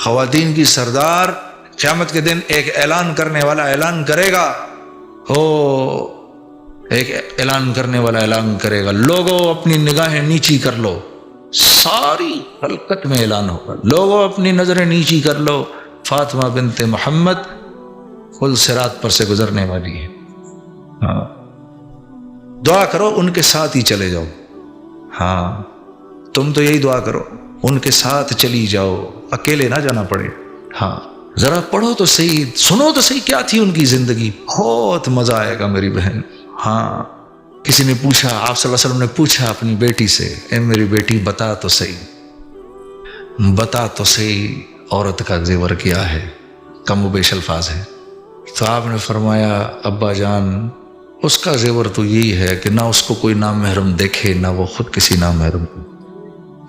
خواتین کی سردار قیامت کے دن ایک اعلان کرنے والا اعلان کرے گا، ایک اعلان کرنے والا اعلان کرے گا، لوگوں اپنی نگاہیں نیچی کر لو، ساری خلقت میں اعلان ہوگا، لوگوں اپنی نظریں نیچی کر لو، فاطمہ بنت محمد پل صراط پر سے گزرنے والی ہے۔ ہاں دعا کرو ان کے ساتھ ہی چلے جاؤ، ہاں تم تو یہی دعا کرو ان کے ساتھ چلی جاؤ، اکیلے نہ جانا پڑے۔ ہاں ذرا پڑھو تو صحیح، سنو تو صحیح کیا تھی ان کی زندگی، بہت مزہ آئے گا میری بہن۔ ہاں کسی نے پوچھا، آپ صلی اللہ علیہ وسلم نے پوچھا اپنی بیٹی سے، اے میری بیٹی بتا تو صحیح، بتا تو صحیح عورت کا زیور کیا ہے، کم و بیش الفاظ ہے۔ تو آپ نے فرمایا ابا جان اس کا زیور تو یہی ہے کہ نہ اس کو کوئی نامحرم دیکھے نہ وہ خود کسی نامحرم کو۔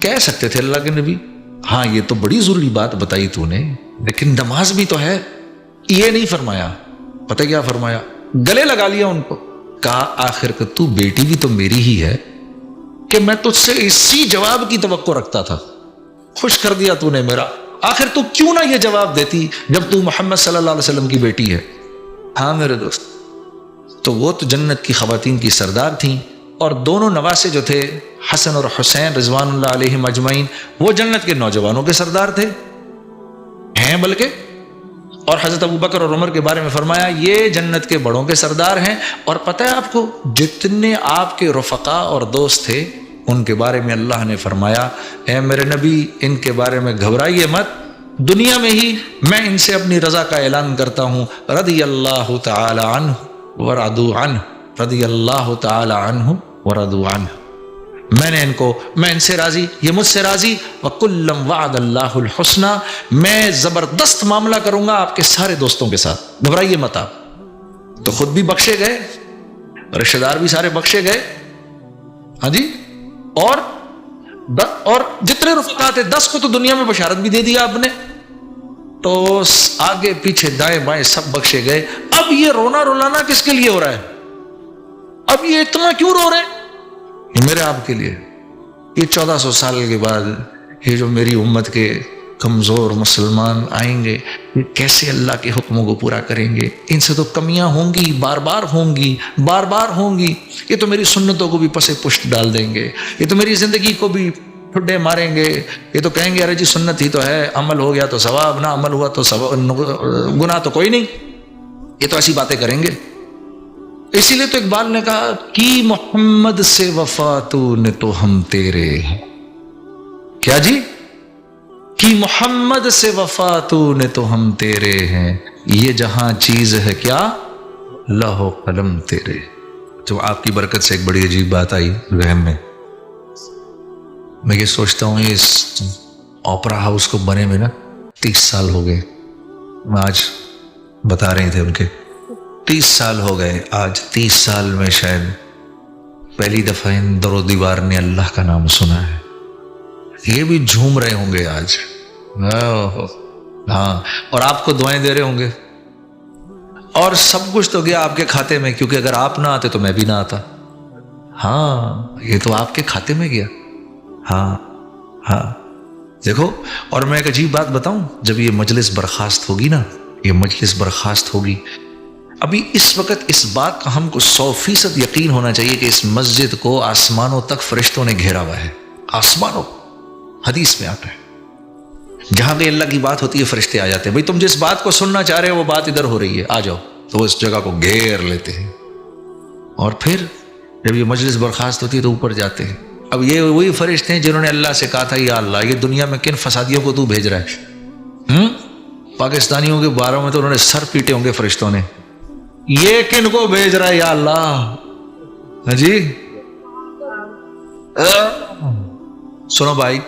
کہہ سکتے تھے اللہ کے نبی ہاں یہ تو بڑی ضروری بات بتائی تو نے، لیکن نماز بھی تو ہے، یہ نہیں فرمایا۔ پتہ کیا فرمایا؟ گلے لگا لیا ان کو، کہا آخر کہ تو بیٹی بھی تو میری ہی ہے کہ میں تجھ سے اسی جواب کی توقع رکھتا تھا، خوش کر دیا تو نے میرا، آخر تو کیوں نہ یہ جواب دیتی جب تو محمد صلی اللہ علیہ وسلم کی بیٹی ہے۔ ہاں میرے دوست، تو وہ تو جنت کی خواتین کی سردار تھیں، اور دونوں نواسے جو تھے حسن اور حسین رضوان اللہ علیہم اجمعین، وہ جنت کے نوجوانوں کے سردار تھے ہیں بلکہ، اور حضرت ابوبکر اور عمر کے بارے میں فرمایا یہ جنت کے بڑوں کے سردار ہیں۔ اور پتہ ہے آپ کو جتنے آپ کے رفقا اور دوست تھے ان کے بارے میں اللہ نے فرمایا اے میرے نبی ان کے بارے میں گھبرائیے مت، دنیا میں ہی میں ان سے اپنی رضا کا اعلان کرتا ہوں، رضی اللہ تعالی عنہ ورضوا عنہ، رضی اللہ تعالی عنہ ورضوا عنہ، میں ان سے راضی، یہ مجھ سے راضی، وَكُلًّا وَعَدَ اللَّهُ الْحُسْنَى، میں زبردست معاملہ کروں گا آپ کے سارے دوستوں کے ساتھ، گھبرائیے مت آپ۔ تو خود بھی بخشے گئے، رشتہ دار بھی سارے بخشے گئے، ہاں جی، اور جتنے رفقا تھے 10 کو تو دنیا میں بشارت بھی دے دیا آپ نے، تو آگے پیچھے دائیں بائیں سب بخشے گئے۔ اب یہ رونا رلانا کس کے لیے ہو رہا ہے؟ اب یہ اتنا کیوں رو رہے ہیں؟ میرے آپ کے لیے، یہ 1400 سال کے بعد یہ جو میری امت کے کمزور مسلمان آئیں گے یہ کیسے اللہ کے حکموں کو پورا کریں گے؟ ان سے تو کمیاں ہوں گی، بار بار ہوں گی، بار بار ہوں گی، یہ تو میری سنتوں کو بھی پسے پشت ڈال دیں گے، یہ تو میری زندگی کو بھی ٹھڈے ماریں گے، یہ تو کہیں گے ارے جی سنت ہی تو ہے، عمل ہو گیا تو ثواب، نہ عمل ہوا تو گناہ تو کوئی نہیں، یہ تو ایسی باتیں کریں گے۔ اسی لیے تو اقبال نے کہا کی محمد سے وفا تو نے تو ہم تیرے ہیں، کیا جی؟ کی محمد سے وفا تو نے تو ہم تیرے ہیں، یہ جہاں چیز ہے کیا لوح و قلم تیرے۔ تو آپ کی برکت سے ایک بڑی عجیب بات آئی ذہن میں یہ سوچتا ہوں اس اوپرا ہاؤس کو بنے میں نا 30 سال ہو گئے، آج بتا رہے تھے ان کے 30 سال ہو گئے، آج 30 سال میں شاید پہلی دفعہ ان در و دیوار نے اللہ کا نام سنا ہے، یہ بھی جھوم رہے ہوں گے آج، ہاں، اور آپ کو دعائیں دے رہے ہوں گے، اور سب کچھ تو گیا آپ کے کھاتے میں، کیونکہ اگر آپ نہ آتے تو میں بھی نہ آتا، ہاں یہ تو آپ کے کھاتے میں گیا، ہاں دیکھو۔ اور میں ایک عجیب بات بتاؤں، جب یہ مجلس برخاست ہوگی نا، یہ مجلس برخاست ہوگی، ابھی اس وقت اس بات کا ہم کو 100% یقین ہونا چاہیے کہ اس مسجد کو آسمانوں تک فرشتوں نے گھیرا ہوا ہے، آسمانوں، حدیث میں آتا ہے جہاں بھی اللہ کی بات ہوتی ہے فرشتے آ جاتے ہیں، بھئی تم جس بات کو سننا چاہ رہے ہو وہ بات ادھر ہو رہی ہے، آ جاؤ، تو وہ اس جگہ کو گھیر لیتے ہیں، اور پھر جب یہ مجلس برخاست ہوتی ہے تو اوپر جاتے ہیں۔ اب یہ وہی فرشتے ہیں جنہوں نے اللہ سے کہا تھا یا اللہ یہ دنیا میں کن فسادیوں کو تو بھیج رہا ہے، پاکستانیوں کے باروں میں تو انہوں نے سر پیٹے ہوں گے فرشتوں نے، یہ کن کو بھیج رہا ہے یا اللہ، جی سنو بھائی،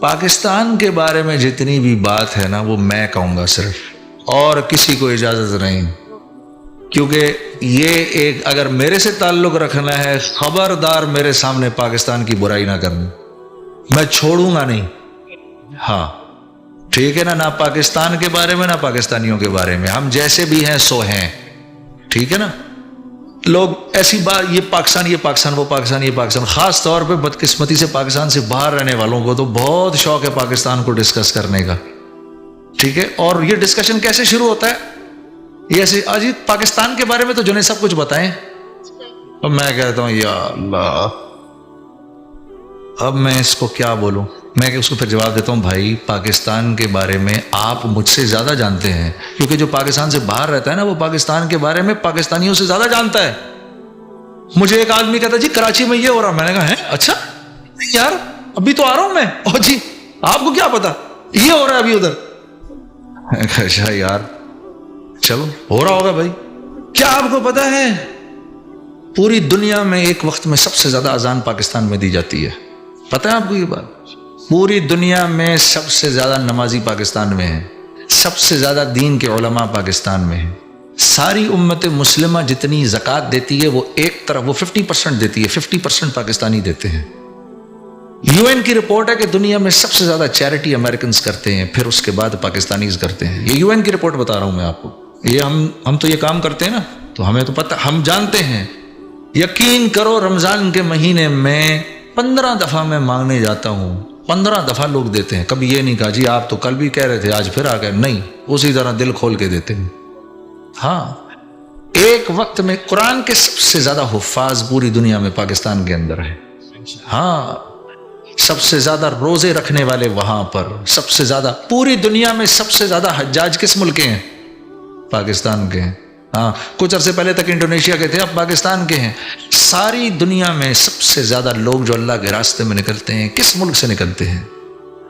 پاکستان کے بارے میں جتنی بھی بات ہے نا وہ میں کہوں گا صرف، اور کسی کو اجازت نہیں، کیونکہ یہ ایک اگر میرے سے تعلق رکھنا ہے خبردار میرے سامنے پاکستان کی برائی نہ کرنا، میں چھوڑوں گا نہیں، ہاں ٹھیک ہے نا، نہ پاکستان کے بارے میں نہ پاکستانیوں کے بارے میں، ہم جیسے بھی ہیں سو ہیں، ٹھیک ہے نا۔ لوگ ایسی بات یہ پاکستان وہ پاکستان یہ پاکستان، خاص طور پہ بدقسمتی سے پاکستان سے باہر رہنے والوں کو تو بہت شوق ہے پاکستان کو ڈسکس کرنے کا، ٹھیک ہے. اور یہ ڈسکشن کیسے شروع ہوتا ہے؟ یہ ایسے آج پاکستان کے بارے میں تو جنید سب کچھ بتائیں، اور میں کہتا ہوں یا اللہ اب میں اس کو کیا بولوں. میں اس کو پھر جواب دیتا ہوں بھائی پاکستان کے بارے میں آپ مجھ سے زیادہ جانتے ہیں، کیونکہ جو پاکستان سے باہر رہتا ہے نا وہ پاکستان کے بارے میں پاکستانیوں سے زیادہ جانتا ہے. مجھے ایک آدمی کہتا جی کراچی میں یہ ہو رہا، میں نے کہا ہے اچھا یار ابھی تو آ رہا ہوں میں، اور جی آپ کو کیا پتا یہ ہو رہا ہے ابھی ادھر. اچھا یار چلو ہو رہا ہوگا بھائی. کیا آپ کو پتا ہے پوری دنیا میں ایک وقت میں سب سے زیادہ اذان پاکستان میں دی جاتی ہے؟ پتہ ہے آپ کو یہ بات؟ پوری دنیا میں سب سے زیادہ نمازی پاکستان میں ہیں، سب سے زیادہ دین کے علماء پاکستان میں ہیں. ساری امت مسلمہ جتنی زکوٰۃ دیتی ہے وہ ایک طرف وہ 50% دیتی ہے، 50% پاکستانی دیتے ہیں. یو این کی رپورٹ ہے کہ دنیا میں سب سے زیادہ چیریٹی امریکنز کرتے ہیں، پھر اس کے بعد پاکستانیز کرتے ہیں. یہ یو این کی رپورٹ بتا رہا ہوں میں آپ کو. یہ ہم تو یہ کام کرتے ہیں نا تو ہمیں تو پتہ، ہم جانتے ہیں. یقین کرو رمضان کے مہینے میں 15 دفعہ میں مانگنے جاتا ہوں، 15 دفعہ لوگ دیتے ہیں. کبھی یہ نہیں کہا جی آپ تو کل بھی کہہ رہے تھے آج پھر آ گئے، نہیں، اسی طرح دل کھول کے دیتے ہیں. ہاں ایک وقت میں قرآن کے سب سے زیادہ حفاظ پوری دنیا میں پاکستان کے اندر ہے. ہاں سب سے زیادہ روزے رکھنے والے وہاں پر، سب سے زیادہ پوری دنیا میں سب سے زیادہ حجاج کس ملک کے ہیں؟ پاکستان کے ہیں. ہاں کچھ عرصے پہلے تک انڈونیشیا کے تھے، اب پاکستان کے ہیں. ساری دنیا میں سب سے زیادہ لوگ جو اللہ کے راستے میں نکلتے ہیں کس ملک سے نکلتے ہیں؟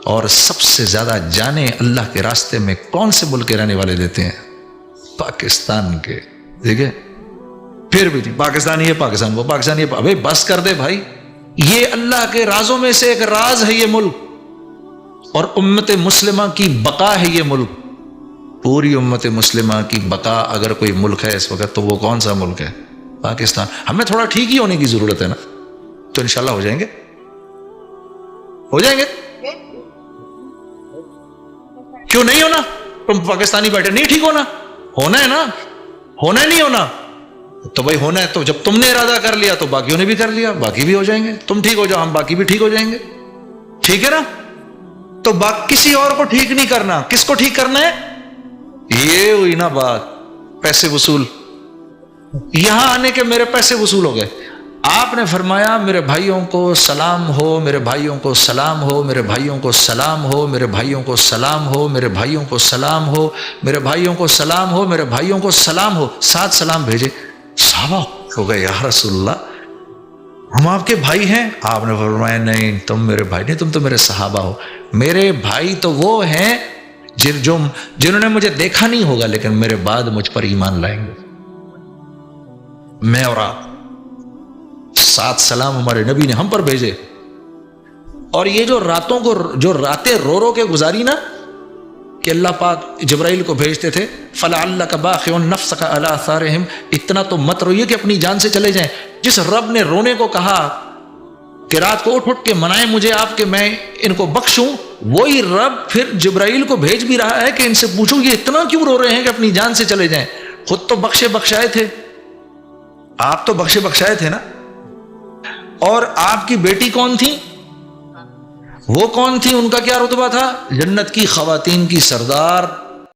اور سب سے زیادہ جانیں اللہ کے راستے میں کون سے ملک کے رہنے والے دیتے ہیں؟ پاکستان کے. ٹھیک ہے پھر بھی پاکستانی ہے پاکستان، وہ پاکستانی ہے. ابھی بس کر دے بھائی، یہ اللہ کے رازوں میں سے ایک راز ہے یہ ملک، اور امت مسلمہ کی بقا ہے یہ ملک. پوری امت مسلمہ کی بقا اگر کوئی ملک ہے اس وقت تو وہ کون سا ملک ہے؟ پاکستان. ہمیں تھوڑا ٹھیک ہی ہونے کی ضرورت ہے نا، تو انشاءاللہ ہو جائیں گے، ہو جائیں گے. کیوں نہیں ہونا؟ تم پاکستانی بیٹھے نہیں ٹھیک ہونا، ہونا ہے نا، ہونا ہے نہیں ہونا تو بھائی ہونا ہے. تو جب تم نے ارادہ کر لیا تو باقیوں نے بھی کر لیا، باقی بھی ہو جائیں گے. تم ٹھیک ہو جاؤ ہم باقی بھی ٹھیک ہو جائیں گے. ٹھیک ہے نا؟ تو کسی اور کو ٹھیک نہیں کرنا. کس کو ٹھیک کرنا ہے؟ یہ ہوئی نا بات، پیسے وصول. یہاں آنے کے میرے پیسے وصول ہو گئے. آپ نے فرمایا میرے بھائیوں کو سلام ہو، میرے بھائیوں کو سلام ہو، میرے بھائیوں کو سلام ہو، میرے بھائیوں کو سلام ہو، میرے بھائیوں کو سلام ہو، میرے بھائیوں کو سلام ہو، میرے بھائیوں کو سلام ہو. 7 سلام بھیجے. صحابہ ہو گئے یا رسول اللہ ہم آپ کے بھائی ہیں. آپ نے فرمایا نہیں تم میرے بھائی نہیں، تم تو میرے صحابہ ہو. میرے بھائی تو وہ ہیں جنہوں نے مجھے دیکھا نہیں ہوگا لیکن میرے بعد مجھ پر ایمان لائیں گے. میں اور آپ 7 سلام ہمارے نبی نے ہم پر بھیجے. اور یہ جو راتیں رو رو کے گزاری نا، کہ اللہ پاک جبرائیل کو بھیجتے تھے فَلَعَلَّكَ بَاخِعٌ نَفْسَكَ عَلَىٰ آثَارِهِمْ، اتنا تو مت روئیے کہ اپنی جان سے چلے جائیں. جس رب نے رونے کو کہا کہ رات کو اٹھ کے منائیں مجھے آپ کہ میں ان کو بخشوں، وہی رب پھر جبرائیل کو بھیج بھی رہا ہے کہ ان سے پوچھو یہ اتنا کیوں رو رہے ہیں کہ اپنی جان سے چلے جائیں. خود تو بخشائے تھے، آپ تو بخشائے تھے نا. اور آپ کی بیٹی کون تھی؟ وہ کون تھی؟ ان کا کیا رتبہ تھا؟ جنت کی خواتین کی سردار